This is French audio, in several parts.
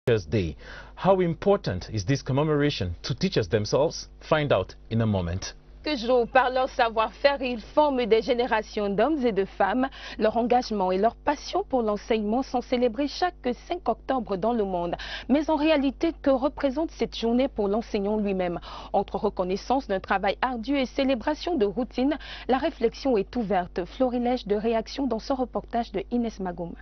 Teachers Day. How important is this commemoration to teachers themselves? Find out in a moment. Toujours par leur savoir-faire, ils forment des générations d'hommes et de femmes. Leur engagement et leur passion pour l'enseignement sont célébrés chaque 5 octobre dans le monde. Mais en réalité, que représente cette journée pour l'enseignant lui-même? Entre reconnaissance d'un travail ardu et célébration de routine, la réflexion est ouverte. Florilège de réaction dans ce reportage de Inès Magoum.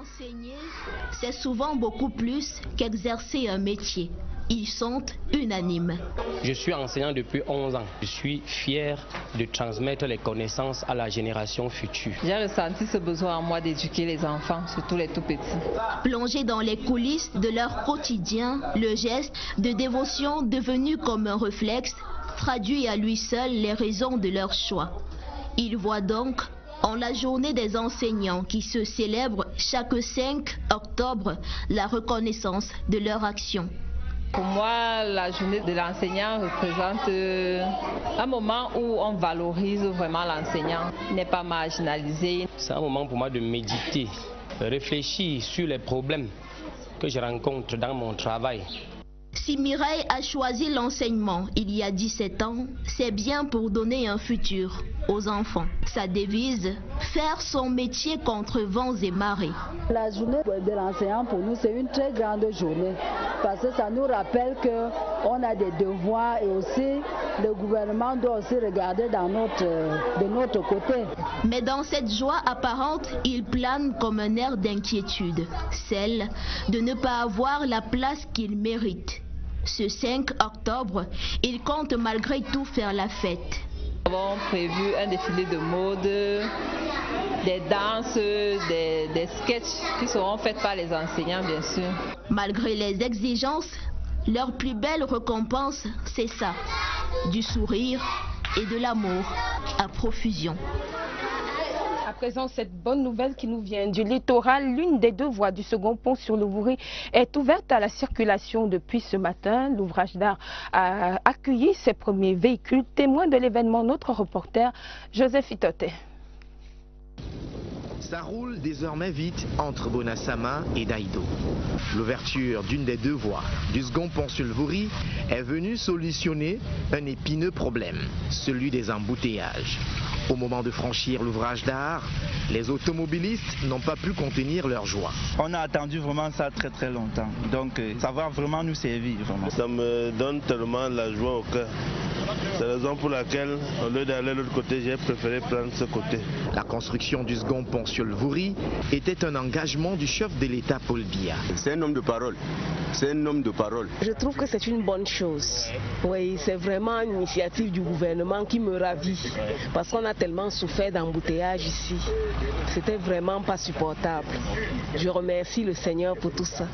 Enseigner, c'est souvent beaucoup plus qu'exercer un métier. Ils sont unanimes. Je suis enseignant depuis 11 ans. Je suis fier de transmettre les connaissances à la génération future. J'ai ressenti ce besoin en moi d'éduquer les enfants, surtout les tout petits. Plongés dans les coulisses de leur quotidien, le geste de dévotion devenu comme un réflexe traduit à lui seul les raisons de leur choix. Ils voient donc en la journée des enseignants qui se célèbre chaque 5 octobre la reconnaissance de leur action. Pour moi, la journée de l'enseignant représente un moment où on valorise vraiment l'enseignant, il n'est pas marginalisé. C'est un moment pour moi de méditer, de réfléchir sur les problèmes que je rencontre dans mon travail. Si Mireille a choisi l'enseignement il y a 17 ans, c'est bien pour donner un futur aux enfants. Sa devise, faire son métier contre vents et marées. La journée de l'enseignant pour nous, c'est une très grande journée parce que ça nous rappelle qu'on a des devoirs et aussi le gouvernement doit aussi regarder de notre côté. Mais dans cette joie apparente, il plane comme un air d'inquiétude, celle de ne pas avoir la place qu'il mérite. Ce 5 octobre, il compte malgré tout faire la fête. Nous avons prévu un défilé de mode, des danses, des sketchs qui seront faits par les enseignants, bien sûr. Malgré les exigences, leur plus belle récompense, c'est ça, du sourire et de l'amour à profusion. À présent, cette bonne nouvelle qui nous vient du littoral, l'une des 2 voies du second pont sur le Vouri est ouverte à la circulation depuis ce matin. L'ouvrage d'art a accueilli ses premiers véhicules. Témoin de l'événement, notre reporter Joseph Itoté. Ça roule désormais vite entre Bonassama et Daïdo. L'ouverture d'une des 2 voies du second pont sur le Vouri est venue solutionner un épineux problème, celui des embouteillages. Au moment de franchir l'ouvrage d'art, les automobilistes n'ont pas pu contenir leur joie. On a attendu vraiment ça très longtemps, donc ça va vraiment nous servir. Vraiment. Ça me donne tellement la joie au cœur. C'est la raison pour laquelle, au lieu d'aller de l'autre côté, j'ai préféré prendre ce côté. La construction du second pont sur le Vouri était un engagement du chef de l'État, Paul Biya. C'est un homme de parole. C'est un homme de parole. Je trouve que c'est une bonne chose. Oui, c'est vraiment une initiative du gouvernement qui me ravit. Parce qu'on a tellement souffert d'embouteillage ici. C'était vraiment pas supportable. Je remercie le Seigneur pour tout ça.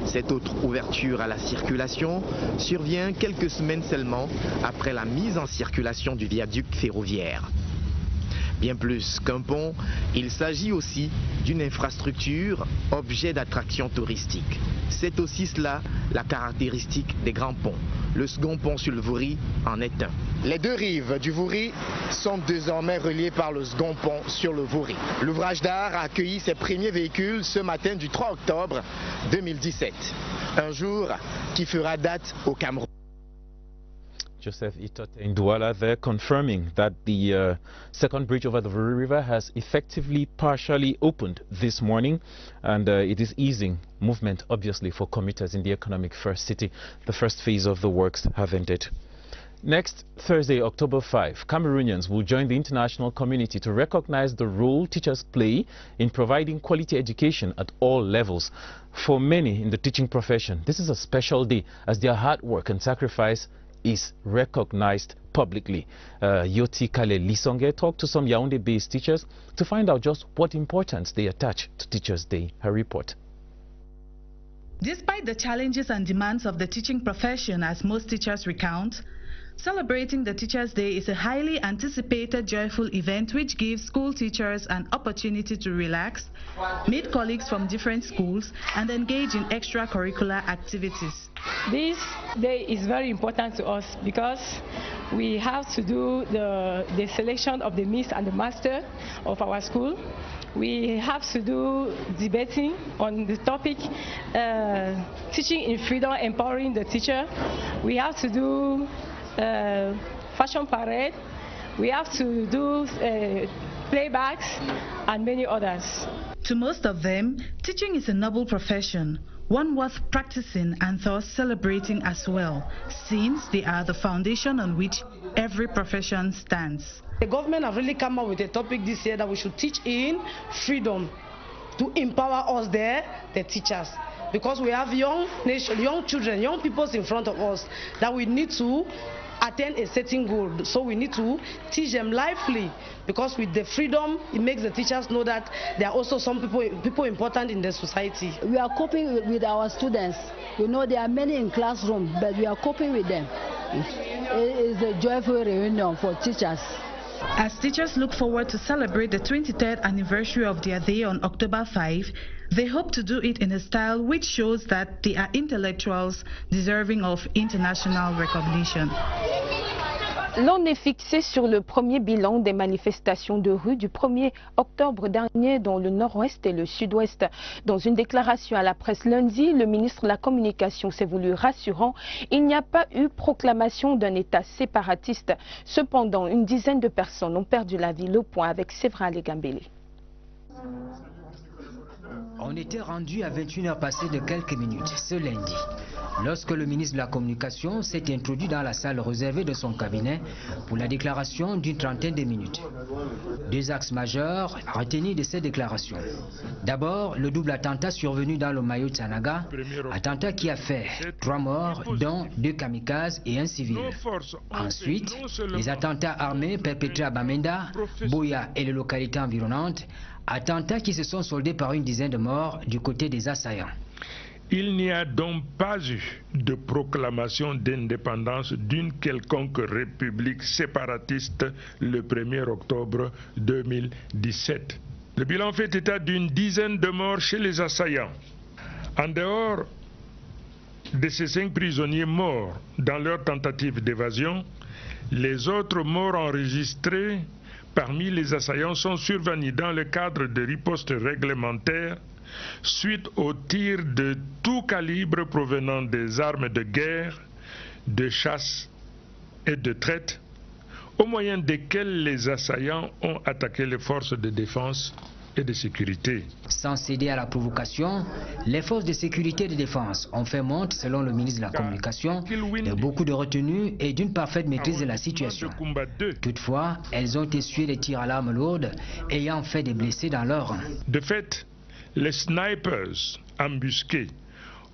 Cette autre ouverture à la circulation survient quelques semaines seulement après la mise en circulation du viaduc ferroviaire. Bien plus qu'un pont, il s'agit aussi d'une infrastructure, objet d'attraction touristique. C'est aussi cela la caractéristique des grands ponts. Le second pont sur le Vouri en est un. Les 2 rives du Vouri sont désormais reliées par le second pont sur le Vouri. L'ouvrage d'art a accueilli ses premiers véhicules ce matin du 3 octobre 2017. Un jour qui fera date au Cameroun. Joseph Itote in Douala there, confirming that the second bridge over the Vouri River has effectively partially opened this morning, and it is easing movement, obviously, for commuters in the economic first city. The first phase of the works have ended. Next Thursday, October 5, Cameroonians will join the international community to recognize the role teachers play in providing quality education at all levels. For many in the teaching profession, this is a special day as their hard work and sacrifice is recognized publicly. Yoti Kale Lisonge talked to some Yaoundé-based teachers to find out just what importance they attach to Teachers' Day. Her report. Despite the challenges and demands of the teaching profession, as most teachers recount, Celebrating the Teachers' Day is a highly anticipated, joyful event which gives school teachers an opportunity to relax, meet colleagues from different schools, and engage in extracurricular activities. This day is very important to us because we have to do the selection of the Miss and the Master of our school. We have to do debating on the topic teaching in freedom, empowering the teacher. We have to do fashion parade. We have to do playbacks and many others. To most of them, teaching is a noble profession, one worth practicing and thus celebrating as well, since they are the foundation on which every profession stands. The government have really come up with a topic this year that we should teach in freedom to empower us the teachers. Because we have young children, young people in front of us that we need to attain a certain goal. So we need to teach them lively, because with the freedom, it makes the teachers know that there are also some people important in the society. We are coping with our students. You know, there are many in classroom, but we are coping with them. It is a joyful reunion for teachers. As teachers look forward to celebrate the 23rd anniversary of their day on October 5, they hope to do it in a style which shows that they are intellectuals deserving of international recognition. L'on est fixé sur le premier bilan des manifestations de rue du 1er octobre dernier dans le nord-ouest et le sud-ouest. Dans une déclaration à la presse lundi, le ministre de la Communication s'est voulu rassurant. Il n'y a pas eu proclamation d'un État séparatiste. Cependant, une dizaine de personnes ont perdu la vie. Le point avec Sévra Legambele. On était rendu à 21h passées de quelques minutes ce lundi, lorsque le ministre de la Communication s'est introduit dans la salle réservée de son cabinet pour la déclaration d'une trentaine de minutes. Deux axes majeurs retenus de ces déclarations. D'abord, le double attentat survenu dans le Mayo Tsanaga, attentat qui a fait 3 morts, dont 2 kamikazes et un civil. Ensuite, les attentats armés perpétrés à Bamenda, Boya et les localités environnantes, attentats qui se sont soldés par une dizaine de morts du côté des assaillants. Il n'y a donc pas eu de proclamation d'indépendance d'une quelconque république séparatiste le 1er octobre 2017. Le bilan fait état d'une dizaine de morts chez les assaillants. En dehors de ces 5 prisonniers morts dans leur tentative d'évasion, les autres morts enregistrés parmi les assaillants sont survenus dans le cadre de ripostes réglementaires suite aux tirs de tout calibre provenant des armes de guerre, de chasse et de traite, au moyen desquels les assaillants ont attaqué les forces de défense et de sécurité. Sans céder à la provocation, les forces de sécurité et de défense ont fait montre, selon le ministre de la Communication, de beaucoup de retenue et d'une parfaite maîtrise de la situation. Toutefois, elles ont essuyé des tirs à l'arme lourde, ayant fait des blessés dans leur rang. De fait, les snipers embusqués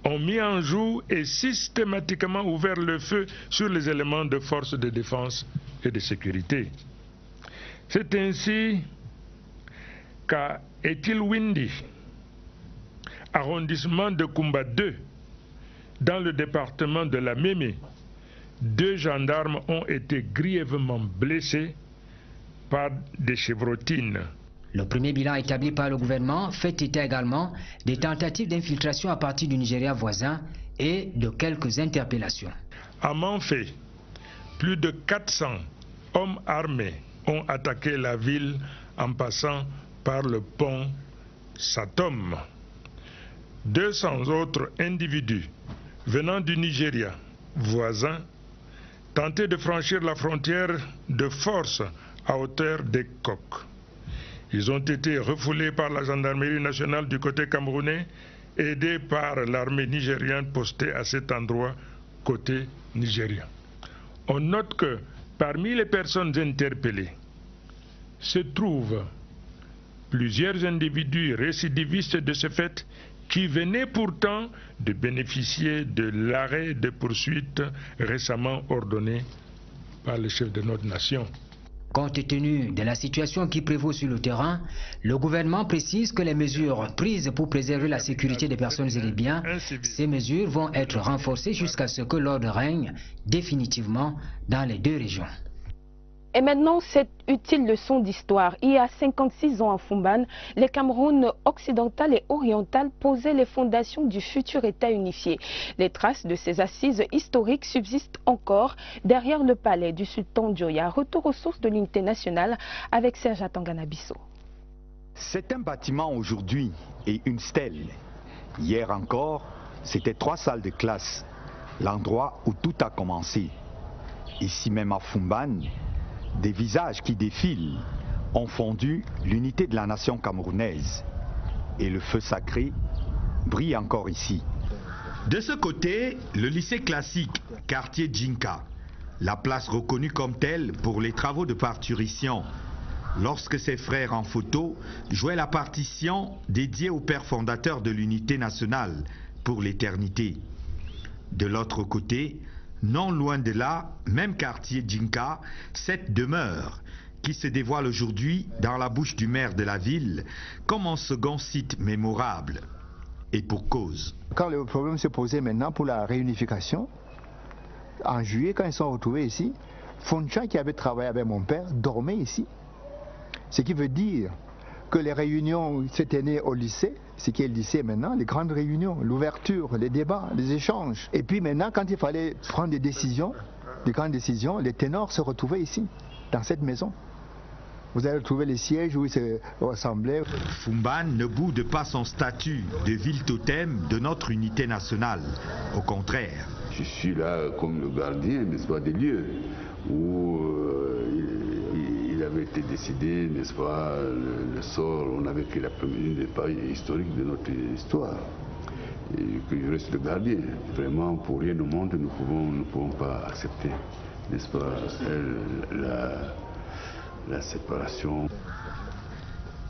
ont mis en joue et systématiquement ouvert le feu sur les éléments de forces de défense et de sécurité. C'est ainsi qu'à Etilwindi, arrondissement de Kumba 2, dans le département de la Mémé, 2 gendarmes ont été grièvement blessés par des chevrotines. Le premier bilan établi par le gouvernement fait état également des tentatives d'infiltration à partir du Nigeria voisin et de quelques interpellations. À Manfé, plus de 400 hommes armés ont attaqué la ville en passant par le pont Satom. 200 autres individus venant du Nigeria voisin tentaient de franchir la frontière de force à hauteur des Coques. Ils ont été refoulés par la gendarmerie nationale du côté camerounais, aidés par l'armée nigériane postée à cet endroit côté nigérien. On note que parmi les personnes interpellées se trouvent plusieurs individus récidivistes de ce fait qui venaient pourtant de bénéficier de l'arrêt de poursuite récemment ordonné par le chef de notre nation. Compte tenu de la situation qui prévaut sur le terrain, le gouvernement précise que les mesures prises pour préserver la sécurité des personnes et des biens, ces mesures vont être renforcées jusqu'à ce que l'ordre règne définitivement dans les deux régions. Et maintenant, cette utile leçon d'histoire. Il y a 56 ans à Fumban, le Cameroun occidental et oriental posait les fondations du futur État unifié. Les traces de ces assises historiques subsistent encore derrière le palais du sultan Dioya. Retour aux sources de l'unité nationale avec Serge Atangana-Bissot. C'est un bâtiment aujourd'hui et une stèle. Hier encore, c'était 3 salles de classe, l'endroit où tout a commencé. Ici même à Fumban, des visages qui défilent ont fondu l'unité de la nation camerounaise. Et le feu sacré brille encore ici. De ce côté, le lycée classique, quartier Djinka, la place reconnue comme telle pour les travaux de parturition. Lorsque ses frères en photo jouaient la partition dédiée au père fondateur de l'unité nationale pour l'éternité. De l'autre côté, non loin de là, même quartier Djinka, cette demeure qui se dévoile aujourd'hui dans la bouche du maire de la ville comme un second site mémorable. Et pour cause. Quand le problème se posait maintenant pour la réunification, en juillet, quand ils sont retrouvés ici, Fonchan, qui avait travaillé avec mon père, dormait ici. Ce qui veut dire que les réunions se tenaient au lycée, ce qui est le lycée maintenant, les grandes réunions, l'ouverture, les débats, les échanges. Et puis maintenant, quand il fallait prendre des décisions, des grandes décisions, les ténors se retrouvaient ici, dans cette maison. Vous allez retrouver les sièges où ils se rassemblaient. Fumban ne boude pas son statut de ville totem de notre unité nationale. Au contraire. Je suis là comme le gardien, n'est-ce pas, des lieux où il avait été décidé, n'est-ce pas, le sort, on avait écrit la première des pages historiques de notre histoire. Et que je reste le gardien. Vraiment, pour rien au monde, nous ne pouvons pas accepter, n'est-ce pas, la séparation.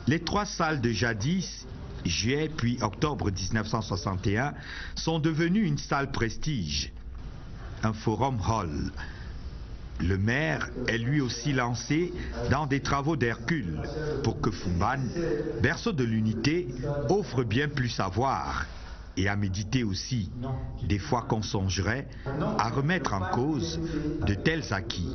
Les 3 salles de jadis, juillet puis octobre 1961, sont devenues une salle prestige, un forum hall. Le maire est lui aussi lancé dans des travaux d'Hercule pour que Fumban, berceau de l'unité, offre bien plus à voir et à méditer aussi, des fois qu'on songerait à remettre en cause de tels acquis.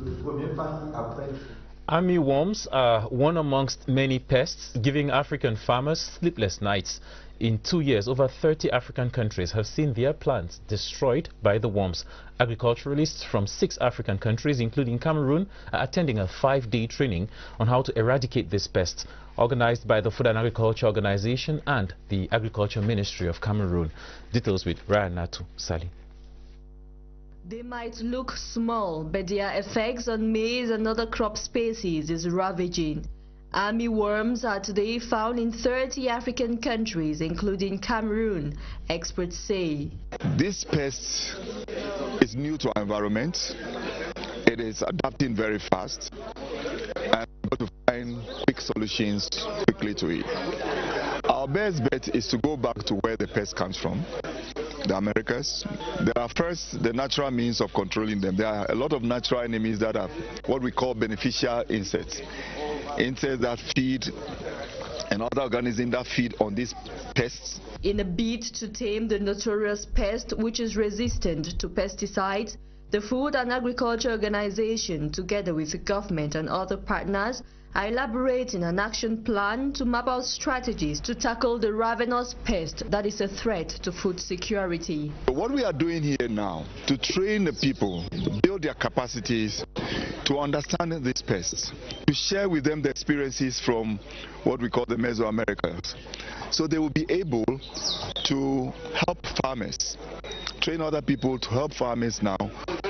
Army worms are one amongst many pests giving African farmers sleepless nights. In 2 years, over 30 African countries have seen their plants destroyed by the worms. Agriculturalists from 6 African countries, including Cameroon, are attending a 5-day training on how to eradicate this pest, organized by the Food and Agriculture Organization and the Agriculture Ministry of Cameroon. Details with Ryan Natu Sali. They might look small, but their effects on maize and other crop species is ravaging. Army worms are today found in 30 African countries, including Cameroon, experts say. This pest is new to our environment. It is adapting very fast, and we have to find quick solutions quickly to it. Our best bet is to go back to where the pest comes from. The Americas. There are first the natural means of controlling them. There are a lot of natural enemies that are what we call beneficial insects. Insects that feed and other organisms that feed on these pests. In a bid to tame the notorious pest which is resistant to pesticides, the Food and Agriculture Organization, together with the government and other partners, are elaborating an action plan to map out strategies to tackle the ravenous pest that is a threat to food security. What we are doing here now, to train the people, to build their capacities, to understand these pests, to share with them the experiences from what we call the Mesoamericans, so they will be able to help farmers, train other people to help farmers now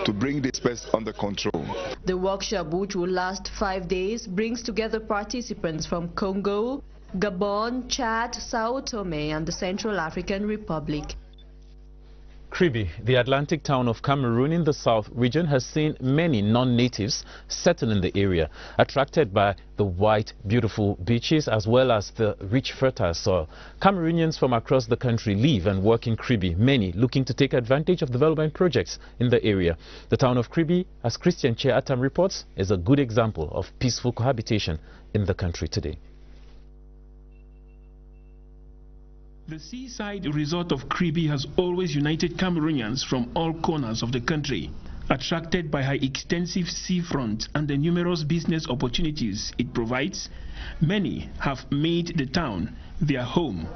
to bring this pest under control. The workshop, which will last 5 days, brings together participants from Congo, Gabon, Chad, Sao Tome and the Central African Republic. Kribi, the Atlantic town of Cameroon in the south region, has seen many non-natives settle in the area, attracted by the white, beautiful beaches as well as the rich, fertile soil. Cameroonians from across the country live and work in Kribi, many looking to take advantage of development projects in the area. The town of Kribi, as Christian Che Atam reports, is a good example of peaceful cohabitation in the country today. The seaside resort of Kribi has always united Cameroonians from all corners of the country. Attracted by her extensive seafront and the numerous business opportunities it provides, many have made the town their home.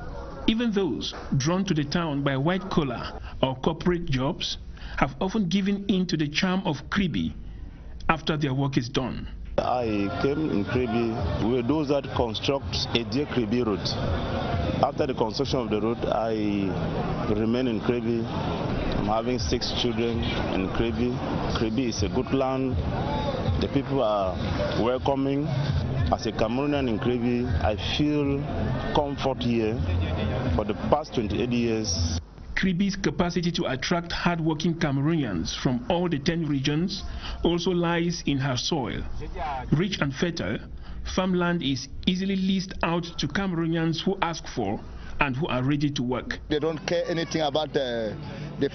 Even those drawn to the town by white-collar or corporate jobs have often given in to the charm of Kribi after their work is done. I came in Kribi with those that construct a dear Kribi road. After the construction of the road, I remain in Kribi. I'm having 6 children in Kribi. Kribi is a good land. The people are welcoming. As a Cameroonian in Kribi, I feel comfort here for the past 28 years. Kribi's capacity to attract hard-working Cameroonians from all the 10 regions also lies in her soil. Rich and fertile, farmland is easily leased out to Cameroonians who ask for and who are ready to work. They don't care anything about the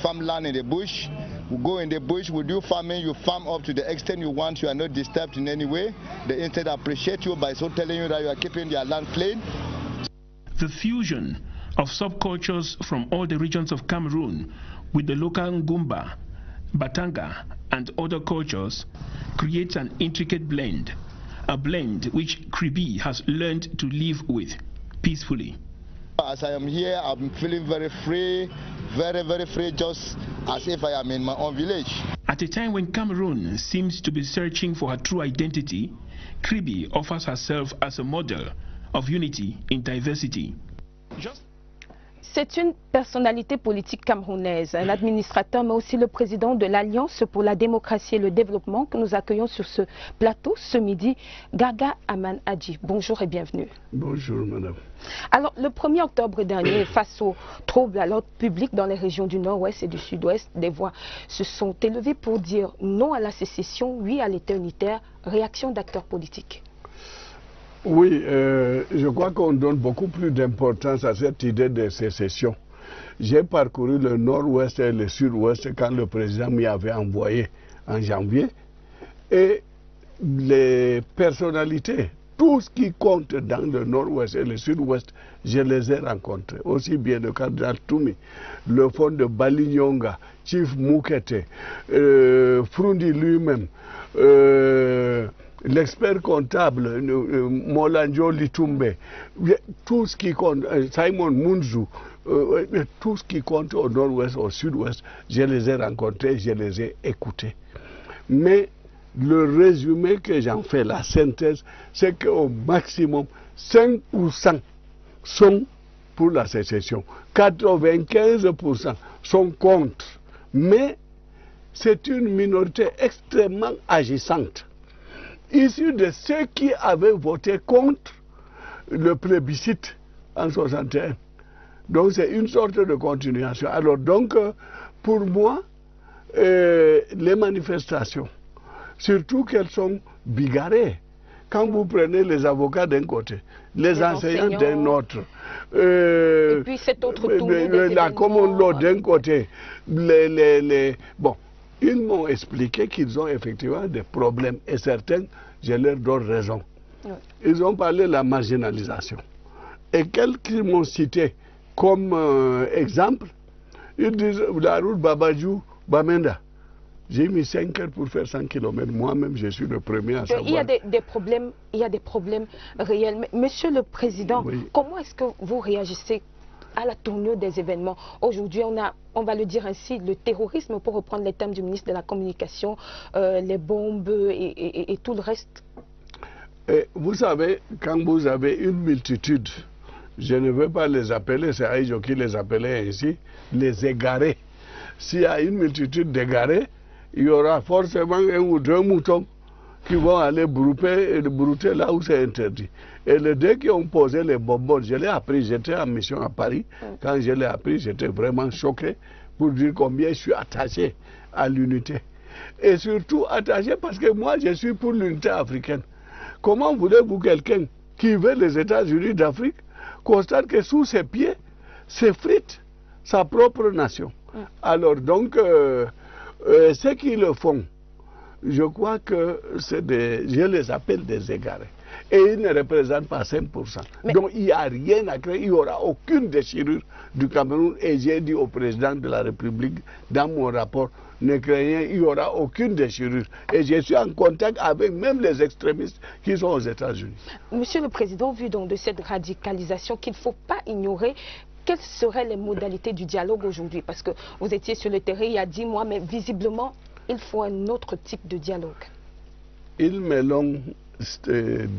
farmland in the bush. We go in the bush, we do farming, you farm up to the extent you want, you are not disturbed in any way. They instead appreciate you by so telling you that you are keeping their land clean. The fusion of subcultures from all the regions of Cameroon with the local Ngumba, Batanga and other cultures creates an intricate blend, a blend which Kribi has learned to live with peacefully. As I am here, I'm feeling very free, very free, just as if I am in my own village. At a time when Cameroon seems to be searching for her true identity, Kribi offers herself as a model of unity in diversity. C'est une personnalité politique camerounaise, un administrateur, mais aussi le président de l'Alliance pour la démocratie et le développement que nous accueillons sur ce plateau ce midi, Gaga Aman Adji. Bonjour et bienvenue. Bonjour, madame. Alors, le 1er octobre dernier, face aux troubles à l'ordre public dans les régions du nord-ouest et du sud-ouest, des voix se sont élevées pour dire non à la sécession, oui à l'État unitaire. Réaction d'acteurs politiques. Oui, je crois qu'on donne beaucoup plus d'importance à cette idée de sécession. J'ai parcouru le nord-ouest et le sud-ouest quand le président m'y avait envoyé en janvier. Et les personnalités, tout ce qui compte dans le nord-ouest et le sud-ouest, je les ai rencontrés. Aussi bien le cardinal Toumi, le fond de Balinyonga, Chief Moukete, Frundi lui-même, l'expert comptable, Molanjo Litumbe, tout ce qui compte, Simon Munzu, tout ce qui compte au nord-ouest, au sud-ouest, je les ai rencontrés, je les ai écoutés. Mais le résumé que j'en fais, la synthèse, c'est qu'au maximum, 5% sont pour la sécession, 95% sont contre. Mais c'est une minorité extrêmement agissante, issue de ceux qui avaient voté contre le plébiscite en 61. Donc c'est une sorte de continuation. Alors donc, pour moi, les manifestations, surtout qu'elles sont bigarrées, quand vous prenez les avocats d'un côté, les enseignants d'un autre, et puis cet autre la common law d'un côté, bon, ils m'ont expliqué qu'ils ont effectivement des problèmes et certains, je leur donne raison. Oui. Ils ont parlé de la marginalisation. Et quelques m'ont cité comme exemple, ils disent la route Babadjou-Bamenda. J'ai mis 5 heures pour faire 100 km. Moi-même, je suis le premier à savoir. Il y a des problèmes réels. Monsieur le Président, oui. Comment est-ce que vous réagissez à la tournure des événements? Aujourd'hui, on va le dire ainsi, le terrorisme, pour reprendre les termes du ministre de la Communication, les bombes et tout le reste. Et vous savez, quand vous avez une multitude, je ne veux pas les appeler, c'est Aïjo qui les appelait ainsi, les égarés. S'il y a une multitude d'égarés, il y aura forcément 1 ou 2 moutons qui vont aller brouter là où c'est interdit. Et les deux qui ont posé les bonbons, je l'ai appris, j'étais en mission à Paris. Quand je l'ai appris, j'étais vraiment choqué pour dire combien je suis attaché à l'unité. Et surtout attaché parce que moi je suis pour l'unité africaine. Comment voulez-vous quelqu'un qui veut les États-Unis d'Afrique constate que sous ses pieds s'effrite sa propre nation? Alors donc, ceux qui le font, je crois que je les appelle des égarés. Et ils ne représentent pas 5%. Donc il n'y a rien à créer, il n'y aura aucune déchirure du Cameroun. Et j'ai dit au président de la République, dans mon rapport, ne craignez, il n'y aura aucune déchirure. Et je suis en contact avec même les extrémistes qui sont aux États-Unis. Monsieur le Président, vu donc de cette radicalisation qu'il ne faut pas ignorer, quelles seraient les modalités du dialogue aujourd'hui? Parce que vous étiez sur le terrain il y a 10 mois, mais visiblement, il faut un autre type de dialogue. Ils me l'ont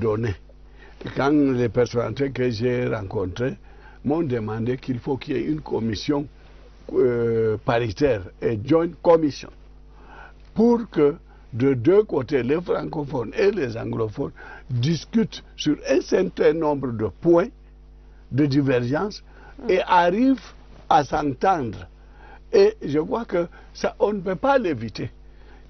donné. Quand les personnes que j'ai rencontrées m'ont demandé qu'il faut qu'il y ait une commission paritaire, et joint commission, pour que de deux côtés, les francophones et les anglophones, discutent sur un certain nombre de points de divergence et arrivent à s'entendre. Et je crois que ça, on ne peut pas l'éviter.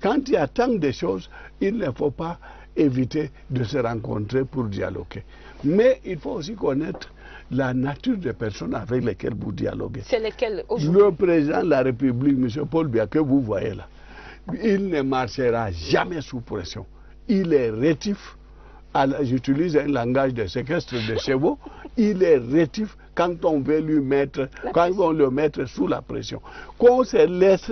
Quand il y a tant de choses, il ne faut pas éviter de se rencontrer pour dialoguer. Mais il faut aussi connaître la nature des personnes avec lesquelles vous dialoguez. C'est lesquelles aujourd'hui? Le président de la République, M. Paul Biya, que vous voyez là, il ne marchera jamais sous pression. Il est rétif, j'utilise un langage de séquestre de chevaux, il est rétif quand on veut lui mettre, quand on le met sous la pression. Qu'on se laisse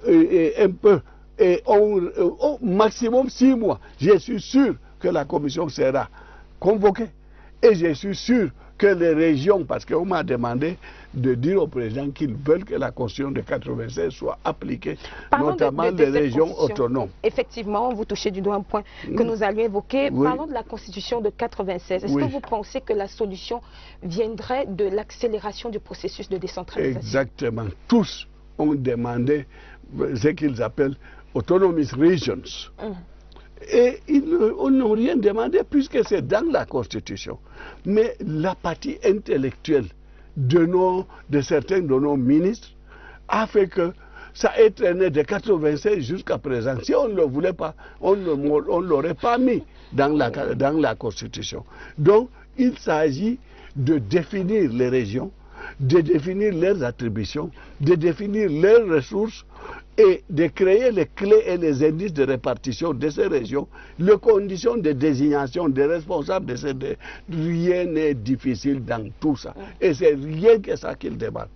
un peu, et au maximum 6 mois, je suis sûr que la commission sera convoquée. Et je suis sûr que les régions, parce qu'on m'a demandé de dire au président qu'ils veulent que la Constitution de 96 soit appliquée, notamment les régions autonomes. Effectivement, vous touchez du doigt un point que nous allions évoquer. Oui. Parlons de la Constitution de 96. Est-ce que vous pensez que la solution viendrait de l'accélération du processus de décentralisation? Exactement. Tous ont demandé ce qu'ils appellent autonomous regions. Et ils n'ont rien demandé puisque c'est dans la Constitution. Mais la partie intellectuelle de certains de nos ministres a fait que ça ait traîné de 96 jusqu'à présent. Si on ne le voulait pas, on ne l'aurait pas mis dans la Constitution. Donc, il s'agit de définir les régions, de définir leurs attributions, de définir leurs ressources et de créer les clés et les indices de répartition de ces régions, les conditions de désignation des responsables de ces régions. Rien n'est difficile dans tout ça. Et c'est rien que ça qu'ils demandent.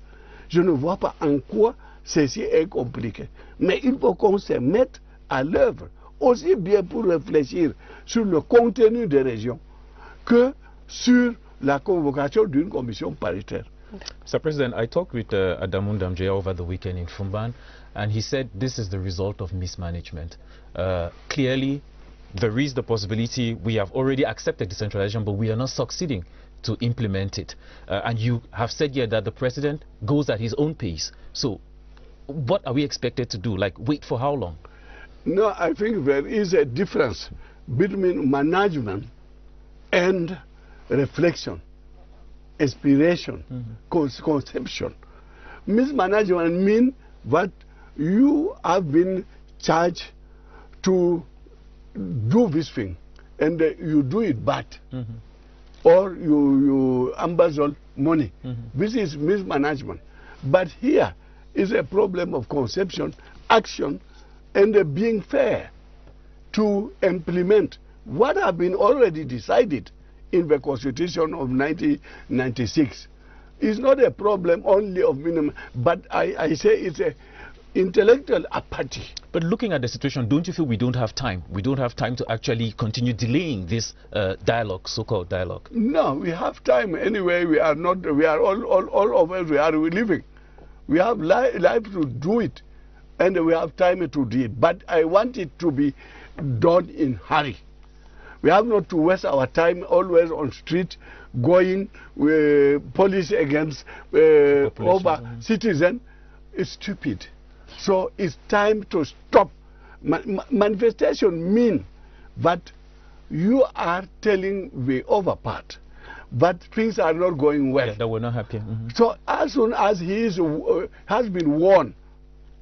Je ne vois pas en quoi ceci est compliqué. Mais il faut qu'on se mette à l'œuvre, aussi bien pour réfléchir sur le contenu des régions que sur la convocation d'une commission paritaire. Mr. President, I talked with Adamu Ndamjeya over the weekend in Fumban, and he said this is the result of mismanagement. Clearly, there is the possibility we have already accepted decentralization, but we are not succeeding to implement it. And you have said here that the president goes at his own pace. So what are we expected to do? Like, wait for how long? No, I think there is a difference between management and reflection, inspiration, conception. Mismanagement means that you have been charged to do this thing and you do it bad, or you embezzle money. This is mismanagement. But here is a problem of conception, action, and being fair to implement what have been already decided in the Constitution of 1996. It's not a problem only of minimum, but I say it's an intellectual apathy. But looking at the situation, don't you feel we don't have time? We don't have time to actually continue delaying this dialogue, so-called dialogue? No, we have time anyway. We are not, we are all of us, we are living. We have life to do it, and we have time to do it. But I want it to be done in hurry. We have not to waste our time always on street going police against over citizen. It's stupid. So it's time to stop. Manifestation means that you are telling the other part but things are not going well. Yeah, they were not happy. So as soon as he has been warned,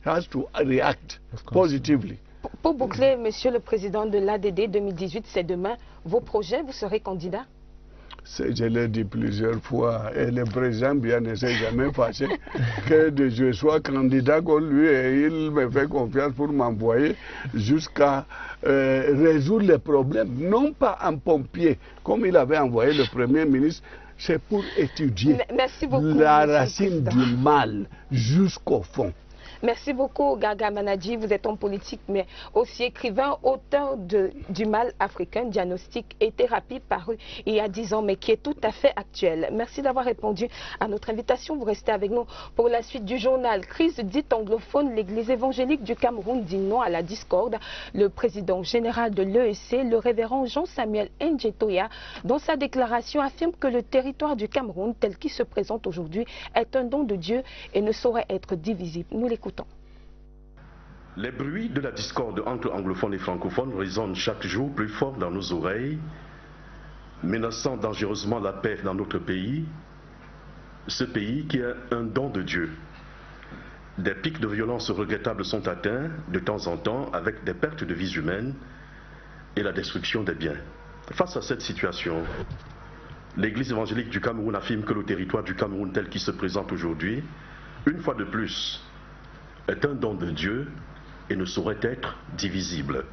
he has to react positively. Pour boucler, Monsieur le Président de l'ADD 2018, c'est demain. Vos projets, vous serez candidat? Je l'ai dit plusieurs fois, et le président bien ne s'est jamais fâché que je sois candidat comme lui, et il me fait confiance pour m'envoyer jusqu'à résoudre les problèmes, non pas en pompier, comme il avait envoyé le Premier ministre, c'est pour étudier la racine du mal jusqu'au fond. Merci beaucoup, Gaga Manadji. Vous êtes homme politique, mais aussi écrivain, auteur du mal africain, diagnostic et thérapie, paru il y a 10 ans, mais qui est tout à fait actuel. Merci d'avoir répondu à notre invitation. Vous restez avec nous pour la suite du journal. Crise dite anglophone, l'Église évangélique du Cameroun dit non à la discorde. Le président général de l'EEC, le révérend Jean-Samuel Ndjetoya, dans sa déclaration, affirme que le territoire du Cameroun, tel qu'il se présente aujourd'hui, est un don de Dieu et ne saurait être divisible. Nous l'écoutons. Les bruits de la discorde entre anglophones et francophones résonnent chaque jour plus fort dans nos oreilles, menaçant dangereusement la paix dans notre pays, ce pays qui est un don de Dieu. Des pics de violence regrettables sont atteints de temps en temps avec des pertes de vies humaines et la destruction des biens. Face à cette situation, l'Église évangélique du Cameroun affirme que le territoire du Cameroun tel qu'il se présente aujourd'hui, une fois de plus, est un don de Dieu et ne saurait être divisible.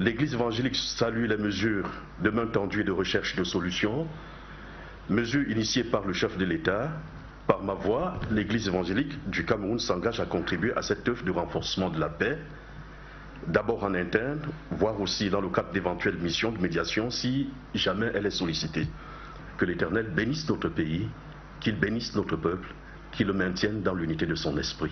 L'Église évangélique salue les mesures de main tendue et de recherche de solutions, mesures initiées par le chef de l'État. Par ma voix, l'Église évangélique du Cameroun s'engage à contribuer à cette œuvre de renforcement de la paix, d'abord en interne, voire aussi dans le cadre d'éventuelles missions de médiation si jamais elle est sollicitée. Que l'Éternel bénisse notre pays, qu'il bénisse notre peuple, qu'il le maintienne dans l'unité de son esprit.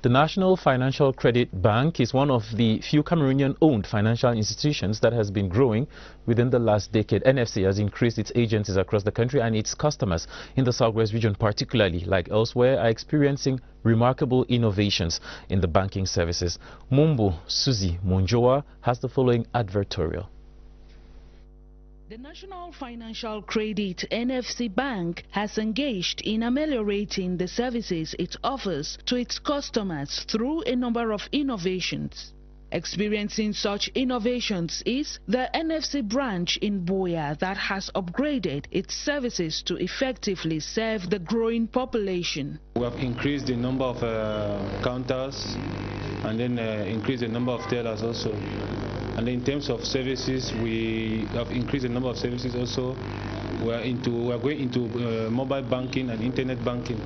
The National Financial Credit Bank is one of the few Cameroonian-owned financial institutions that has been growing within the last decade. NFC has increased its agencies across the country, and its customers in the Southwest region particularly, like elsewhere, are experiencing remarkable innovations in the banking services. Mumbu Suzy Munjoa has the following advertorial. The National Financial Credit NFC Bank has engaged in ameliorating the services it offers to its customers through a number of innovations. Experiencing such innovations is the NFC branch in Buea that has upgraded its services to effectively serve the growing population. We have increased the number of counters and then increased the number of tellers also. And in terms of services, we have increased the number of services also. We are going into mobile banking and internet banking.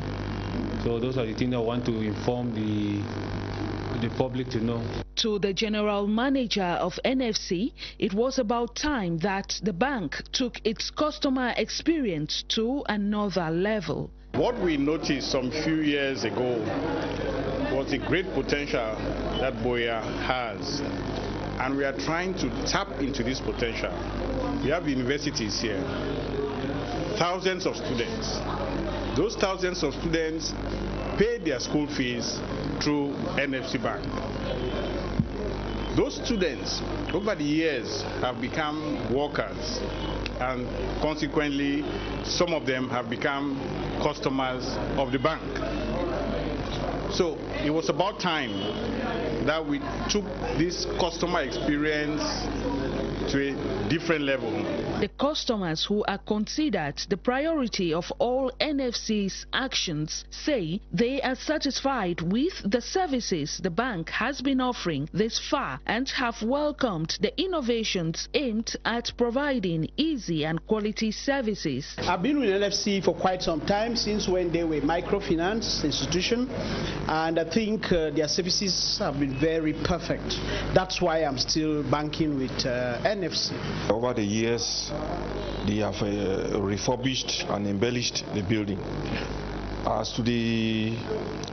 So those are the things I want to inform the public to know. To the general manager of NFC, it was about time that the bank took its customer experience to another level. What we noticed some few years ago was the great potential that Buea has. And we are trying to tap into this potential. We have universities here, thousands of students. Those thousands of students pay their school fees through NFC Bank. Those students, over the years, have become workers, and consequently, some of them have become customers of the bank. So it was about time that we took this customer experience to a different level. The customers who are considered the priority of all NFC's actions say they are satisfied with the services the bank has been offering this far and have welcomed the innovations aimed at providing easy and quality services. I've been with NFC for quite some time, since when they were a microfinance institution, and I think their services have been very perfect. That's why I'm still banking with NFC. Over the years, they have refurbished and embellished the building. As to the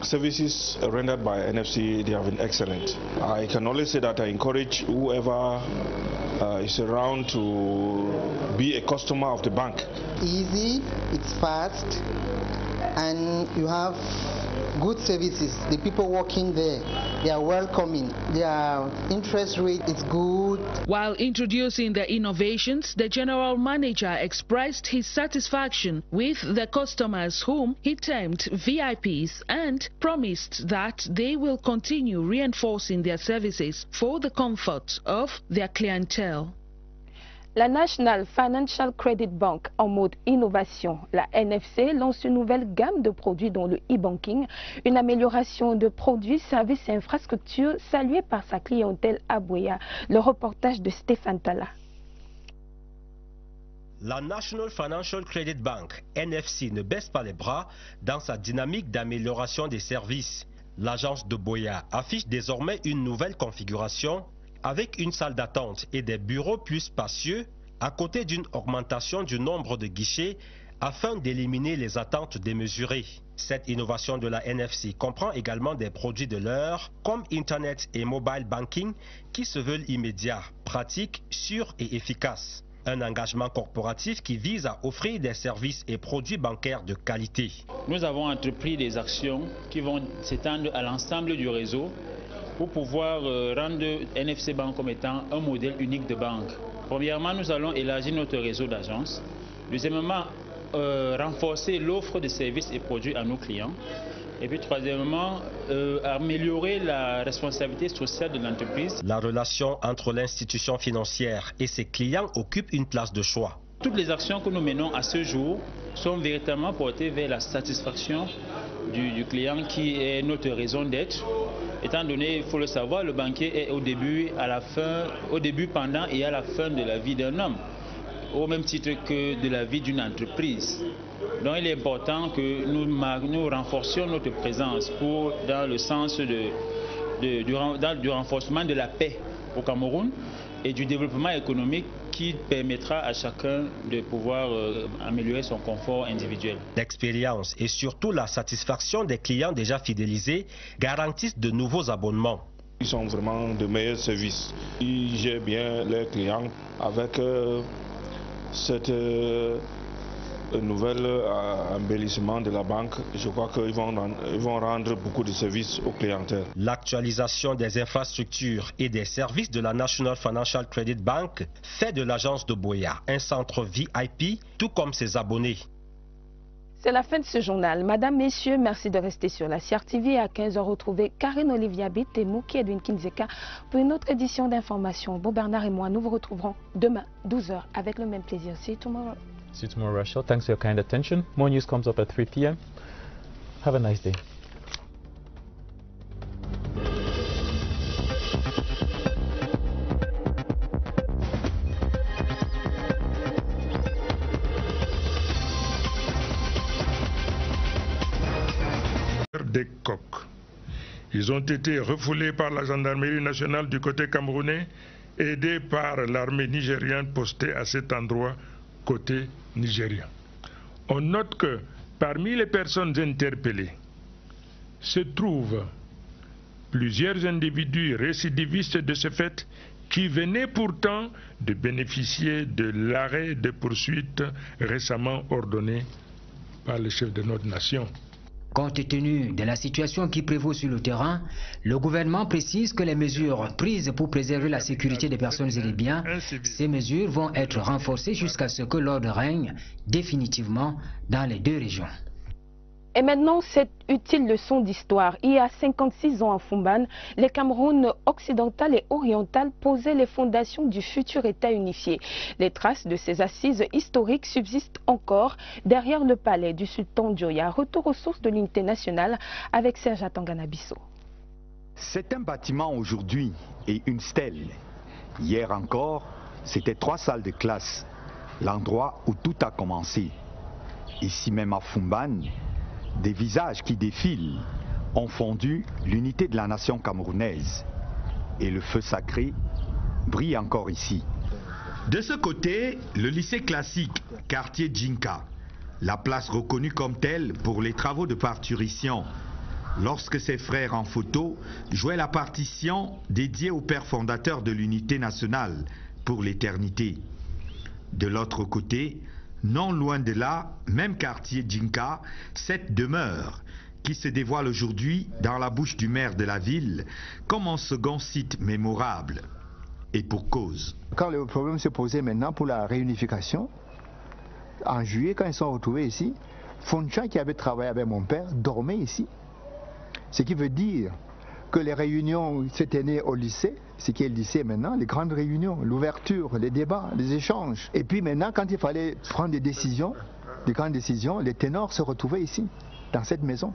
services rendered by NFC, they have been excellent. I can only say that I encourage whoever is around to be a customer of the bank. Easy, it's fast, and you have good services. The people working there, they are welcoming. Their interest rate is good. While introducing the innovations, the general manager expressed his satisfaction with the customers whom he termed VIPs and promised that they will continue reinforcing their services for the comfort of their clientèle. La National Financial Credit Bank, en mode innovation, la NFC, lance une nouvelle gamme de produits dont le e-banking, une amélioration de produits, services et infrastructures saluée par sa clientèle à Buea. Le reportage de Stéphane Tala. La National Financial Credit Bank, NFC, ne baisse pas les bras dans sa dynamique d'amélioration des services. L'agence de Buea affiche désormais une nouvelle configuration avec une salle d'attente et des bureaux plus spacieux, à côté d'une augmentation du nombre de guichets afin d'éliminer les attentes démesurées. Cette innovation de la NFC comprend également des produits de l'heure comme Internet et Mobile Banking qui se veulent immédiats, pratiques, sûrs et efficaces. Un engagement corporatif qui vise à offrir des services et produits bancaires de qualité. Nous avons entrepris des actions qui vont s'étendre à l'ensemble du réseau pour pouvoir rendre NFC Bank comme étant un modèle unique de banque. Premièrement, nous allons élargir notre réseau d'agences. Deuxièmement, renforcer l'offre de services et produits à nos clients. Et puis troisièmement, améliorer la responsabilité sociale de l'entreprise. La relation entre l'institution financière et ses clients occupe une place de choix. Toutes les actions que nous menons à ce jour sont véritablement portées vers la satisfaction du client qui est notre raison d'être. Étant donné, il faut le savoir, le banquier est au début, à la fin, au début, pendant et à la fin de la vie d'un homme, au même titre que de la vie d'une entreprise. Donc il est important que nous renforcions notre présence dans le sens du renforcement de la paix au Cameroun et du développement économique qui permettra à chacun de pouvoir améliorer son confort individuel. L'expérience et surtout la satisfaction des clients déjà fidélisés garantissent de nouveaux abonnements. Ils sont vraiment de meilleurs services. Ils gèrent bien leurs clients avec cette nouvel embellissement de la banque. Je crois qu'ils vont rendre beaucoup de services aux clientèles. L'actualisation des infrastructures et des services de la National Financial Credit Bank fait de l'agence de Buea un centre VIP, tout comme ses abonnés. C'est la fin de ce journal. Madame, Messieurs, merci de rester sur la CRTV. À 15h, retrouvez Karine Olivia Bitt et Mouki Edwin Kinzeka pour une autre édition d'information. Beau Bernard et moi, nous vous retrouverons demain, 12h, avec le même plaisir. See you tomorrow. See you tomorrow, Rachel. Thanks for your kind attention. More news comes up at 3 p.m. Have a nice day. Des coqs. Ils ont été refoulés par la gendarmerie nationale du côté camerounais, aidés par l'armée nigériane postée à cet endroit côté nigérien. On note que parmi les personnes interpellées se trouvent plusieurs individus récidivistes de ce fait qui venaient pourtant de bénéficier de l'arrêt de poursuite récemment ordonné par le chef de notre nation. Compte tenu de la situation qui prévaut sur le terrain, le gouvernement précise que les mesures prises pour préserver la sécurité des personnes et des biens, ces mesures vont être renforcées jusqu'à ce que l'ordre règne définitivement dans les deux régions. Et maintenant, cette utile leçon d'histoire. Il y a 56 ans à Fumban, les Cameroun occidental et oriental posaient les fondations du futur État unifié. Les traces de ces assises historiques subsistent encore derrière le palais du sultan Dioya. Retour aux sources de l'unité nationale avec Serge Atangana-Bissot. C'est un bâtiment aujourd'hui et une stèle. Hier encore, c'était 3 salles de classe, l'endroit où tout a commencé. Ici même à Fumban, des visages qui défilent ont fondu l'unité de la nation camerounaise. Et le feu sacré brille encore ici. De ce côté, le lycée classique, quartier Djinka, la place reconnue comme telle pour les travaux de parturition, lorsque ses frères en photo jouaient la partition dédiée au père fondateur de l'unité nationale pour l'éternité. De l'autre côté, non loin de là, même quartier Djinka, cette demeure qui se dévoile aujourd'hui dans la bouche du maire de la ville comme un second site mémorable. Et pour cause. Quand le problème s'est posé maintenant pour la réunification, en juillet, quand ils sont retrouvés ici, Fonchan, qui avait travaillé avec mon père, dormait ici. Ce qui veut dire que les réunions s'étaient nées au lycée, ce qui est le lycée maintenant, les grandes réunions, l'ouverture, les débats, les échanges. Et puis maintenant, quand il fallait prendre des décisions, des grandes décisions, les ténors se retrouvaient ici, dans cette maison.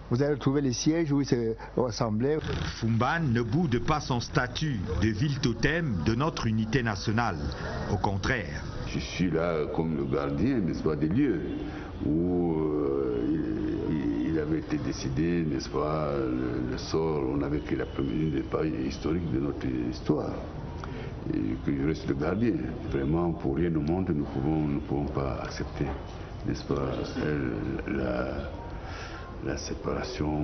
Vous allez retrouver les sièges où ils se rassemblaient. Fumban ne boude pas son statut de ville totem de notre unité nationale. Au contraire. Je suis là comme le gardien, n'est-ce pas, des lieux où il avait été décidé, n'est-ce pas, le sort. On avait écrit une des pages historiques de notre histoire. Et que je reste le gardien. Vraiment, pour rien au monde, nous ne pouvons pas accepter, n'est-ce pas, la séparation.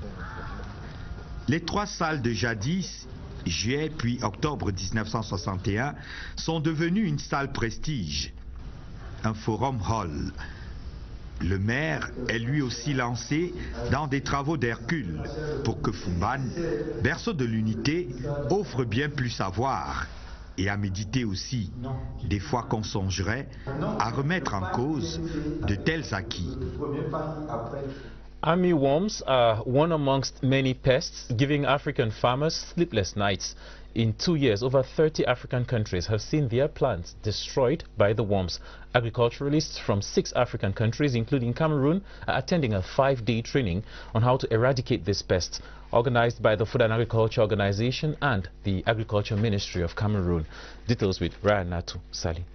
Les 3 salles de jadis, juillet puis octobre 1961, sont devenues une salle prestige, un forum hall. Le maire est lui aussi lancé dans des travaux d'Hercule pour que Fumban, berceau de l'unité, offre bien plus à voir et à méditer aussi, des fois qu'on songerait à remettre en cause de tels acquis. Army worms are one amongst many pests giving African farmers sleepless nights. In 2 years, over 30 African countries have seen their plants destroyed by the worms. Agriculturalists from 6 African countries, including Cameroon, are attending a 5-day training on how to eradicate this pest, organized by the Food and Agriculture Organization and the Agriculture Ministry of Cameroon. Details with Ryan Natu Sali.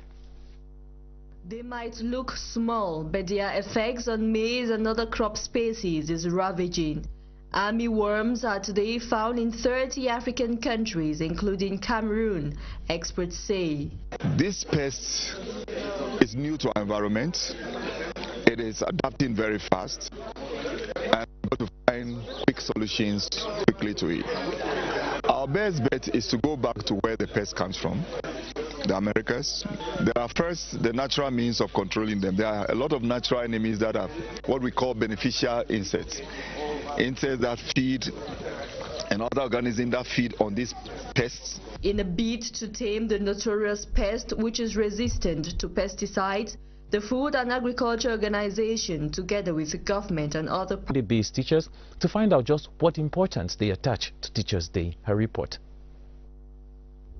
They might look small, but their effects on maize and other crop species is ravaging. Army worms are today found in 30 African countries, including Cameroon, experts say. This pest is new to our environment. It is adapting very fast, and we're going to find quick solutions quickly to it. Our best bet is to go back to where the pest comes from, the Americas. There are first the natural means of controlling them. There are a lot of natural enemies that are what we call beneficial insects. Insects that feed and other organisms that feed on these pests. In a bid to tame the notorious pest which is resistant to pesticides, the Food and Agriculture Organization, together with the government and other based teachers, to find out just what importance they attach to Teachers' Day. Her report.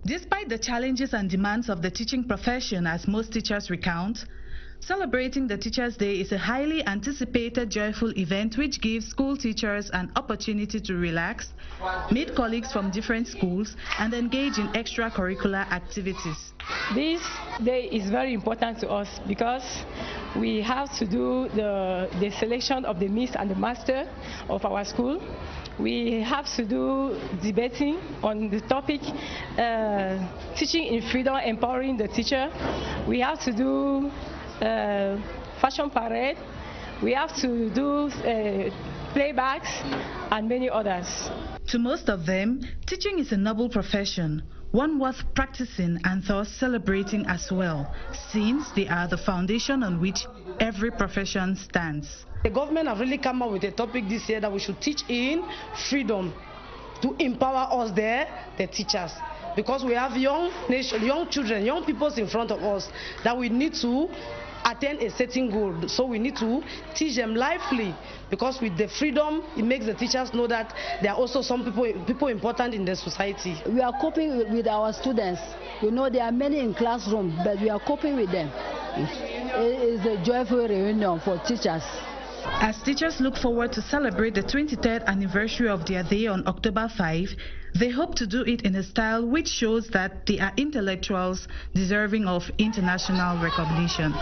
Despite the challenges and demands of the teaching profession, as most teachers recount, celebrating the Teachers' Day is a highly anticipated, joyful event which gives school teachers an opportunity to relax, meet colleagues from different schools, and engage in extracurricular activities. This day is very important to us because we have to do the selection of the Miss and the Master of our school. We have to do debating on the topic teaching in freedom, empowering the teacher. We have to do fashion parade. We have to do playbacks and many others. To most of them, teaching is a noble profession, one worth practicing and thus celebrating as well, since they are the foundation on which every profession stands. The government have really come up with a topic this year that we should teach in freedom to empower us there, the teachers. Because we have young children, young people in front of us that we need to attain a certain goal. So we need to teach them lively, because with the freedom, it makes the teachers know that there are also some people important in the society. We are coping with our students. You know, there are many in classroom, but we are coping with them. It is a joyful reunion for teachers. As teachers look forward to celebrate the 23rd anniversary of their day on October 5, they hope to do it in a style which shows that they are intellectuals deserving of international recognition.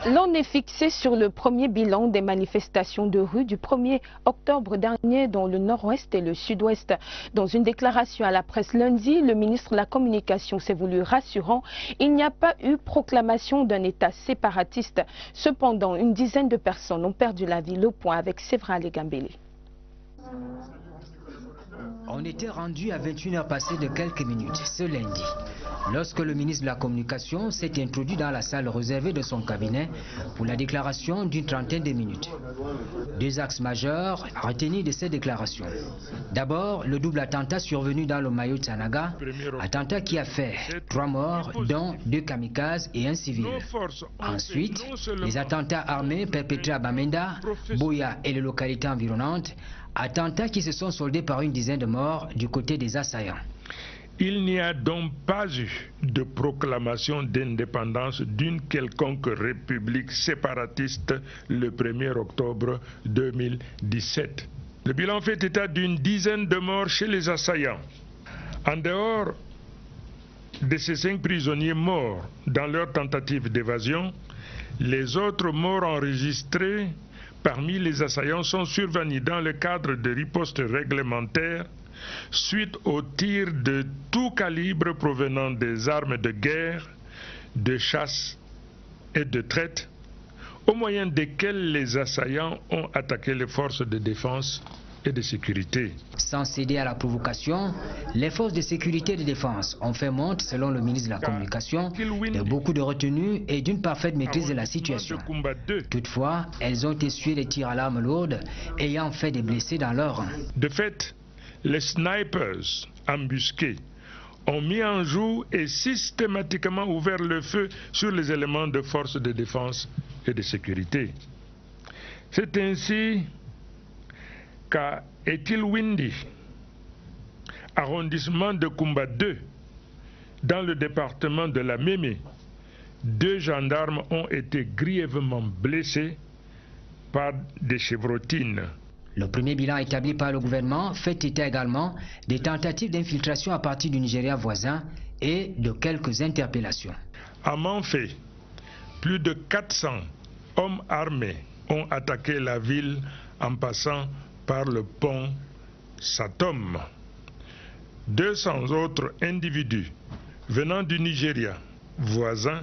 L'on est fixé sur le premier bilan des manifestations de rue du 1er octobre dernier dans le nord-ouest et le sud-ouest. Dans une déclaration à la presse lundi, le ministre de la Communication s'est voulu rassurant. Il n'y a pas eu proclamation d'un État séparatiste. Cependant, une dizaine de personnes ont perdu la vie. Le point avec Sévra Legambele. On était rendu à 21h passées de quelques minutes ce lundi, lorsque le ministre de la Communication s'est introduit dans la salle réservée de son cabinet pour la déclaration d'une trentaine de minutes. Deux axes majeurs retenus de cette déclaration. D'abord, le double attentat survenu dans le Mayo Tsanaga, attentat qui a fait 3 morts, dont 2 kamikazes et un civil. Ensuite, les attentats armés perpétrés à Bamenda, Boya et les localités environnantes, attentats qui se sont soldés par une dizaine de morts du côté des assaillants. Il n'y a donc pas eu de proclamation d'indépendance d'une quelconque république séparatiste le 1er octobre 2017. Le bilan fait état d'une dizaine de morts chez les assaillants. En dehors de ces 5 prisonniers morts dans leur tentative d'évasion, les autres morts enregistrés parmi les assaillants sont survenus dans le cadre de ripostes réglementaires suite aux tirs de tout calibre provenant des armes de guerre, de chasse et de traite, au moyen desquels les assaillants ont attaqué les forces de défense et de sécurité. Sans céder à la provocation, les forces de sécurité et de défense ont fait montre, selon le ministre de la Communication, de beaucoup de retenue et d'une parfaite maîtrise de la situation. Toutefois, elles ont essuyé les tirs à l'arme lourde, ayant fait des blessés dans leur rang. De fait, les snipers embusqués ont mis en joue et systématiquement ouvert le feu sur les éléments de forces de défense et de sécurité. C'est ainsi qu'à Etilwindi, arrondissement de Kumba 2, dans le département de la Mémé, 2 gendarmes ont été grièvement blessés par des chevrotines. Le premier bilan établi par le gouvernement fait état également des tentatives d'infiltration à partir du Nigeria voisin et de quelques interpellations. À Manfé, plus de 400 hommes armés ont attaqué la ville en passant par le pont Satom. 200 autres individus venant du Nigeria voisin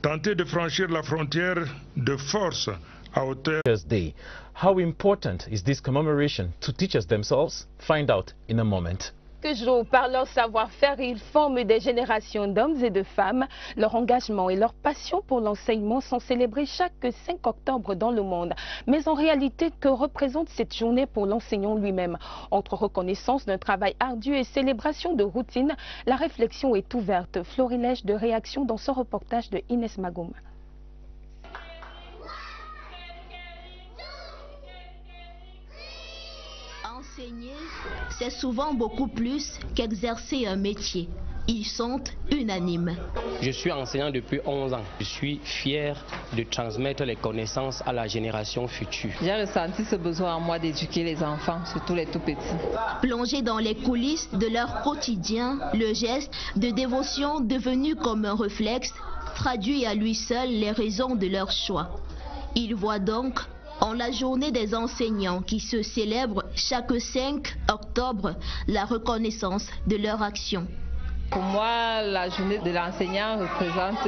tentaient de franchir la frontière de force à hauteur. Day. How important is this commemoration to teachers themselves? Find out in a moment. Toujours par leur savoir-faire, ils forment des générations d'hommes et de femmes. Leur engagement et leur passion pour l'enseignement sont célébrés chaque 5 octobre dans le monde. Mais en réalité, que représente cette journée pour l'enseignant lui-même? Entre reconnaissance d'un travail ardu et célébration de routine, la réflexion est ouverte. Florilège de réaction dans ce reportage de Inès Magouma. Enseigner, c'est souvent beaucoup plus qu'exercer un métier. Ils sont unanimes. Je suis enseignant depuis 11 ans. Je suis fier de transmettre les connaissances à la génération future. J'ai ressenti ce besoin en moi d'éduquer les enfants, surtout les tout petits. Plongés dans les coulisses de leur quotidien, le geste de dévotion devenu comme un réflexe traduit à lui seul les raisons de leur choix. Ils voient donc en la journée des enseignants qui se célèbre chaque 5 octobre la reconnaissance de leur action. Pour moi, la journée de l'enseignant représente